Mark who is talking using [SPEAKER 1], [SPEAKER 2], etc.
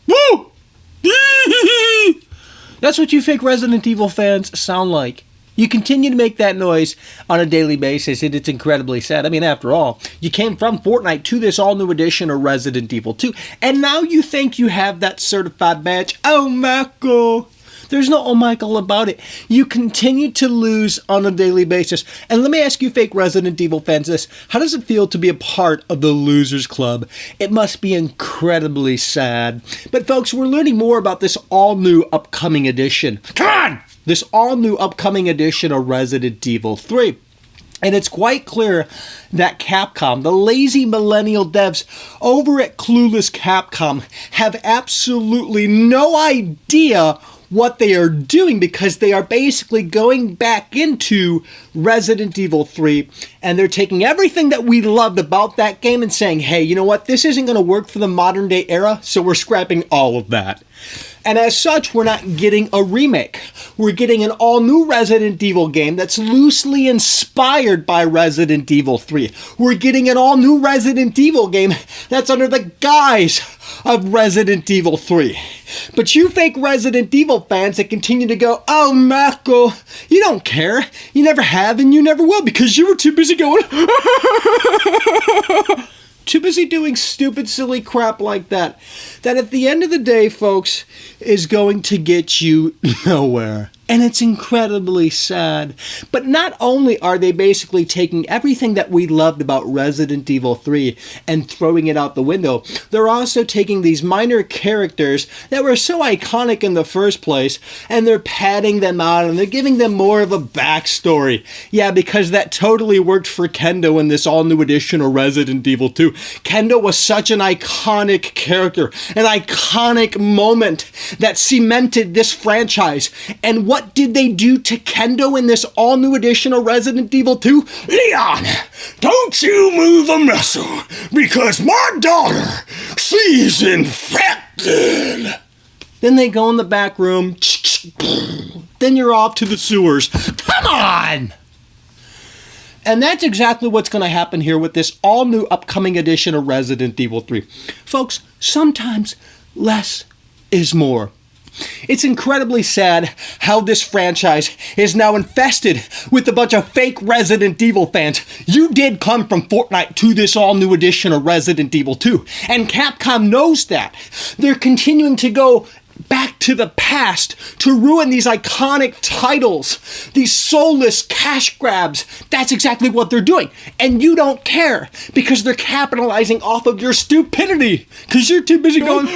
[SPEAKER 1] Woo! That's what you fake Resident Evil fans sound like. You continue to make that noise on a daily basis, and it's incredibly sad. I mean, after all, you came from Fortnite to this all-new edition of Resident Evil 2, and now you think you have that certified badge. Oh, Michael. There's no oh, Michael about it. You continue to lose on a daily basis. And let me ask you fake Resident Evil fans this. How does it feel to be a part of the Losers Club? It must be incredibly sad. But folks, we're learning more about this all-new upcoming edition. Come on! This all-new upcoming edition of Resident Evil 3. And it's quite clear that Capcom, the lazy millennial devs over at Clueless Capcom, have absolutely no idea what they are doing, because they are basically going back into Resident Evil 3 and they're taking everything that we loved about that game and saying, hey, you know what, this isn't going to work for the modern day era, so we're scrapping all of that. And as such, we're not getting a remake. We're getting an all-new Resident Evil game that's loosely inspired by Resident Evil 3. We're getting an all-new Resident Evil game that's under the guise of Resident Evil 3. But you fake Resident Evil fans that continue to go, oh, Marco, you don't care. You never have and you never will because you were too busy going... Too busy doing stupid, silly crap like that. That at the end of the day, folks, is going to get you nowhere. And it's incredibly sad. But not only are they basically taking everything that we loved about Resident Evil 3 and throwing it out the window, they're also taking these minor characters that were so iconic in the first place, and they're padding them out and they're giving them more of a backstory. Yeah, because that totally worked for Kendo in this all-new edition of Resident Evil 2. Kendo was such an iconic character, an iconic moment that cemented this franchise. And what did they do to Kendo in this all-new edition of Resident Evil 2? Leon, don't you move a muscle, because my daughter, she's infected. Then they go in the back room. Then you're off to the sewers. Come on! And that's exactly what's going to happen here with this all-new upcoming edition of Resident Evil 3. Folks, sometimes less is more. It's incredibly sad how this franchise is now infested with a bunch of fake Resident Evil fans. You did come from Fortnite to this all-new edition of Resident Evil 2, and Capcom knows that. They're continuing to go back to the past to ruin these iconic titles, these soulless cash grabs. That's exactly what they're doing. And you don't care because they're capitalizing off of your stupidity because you're too busy going...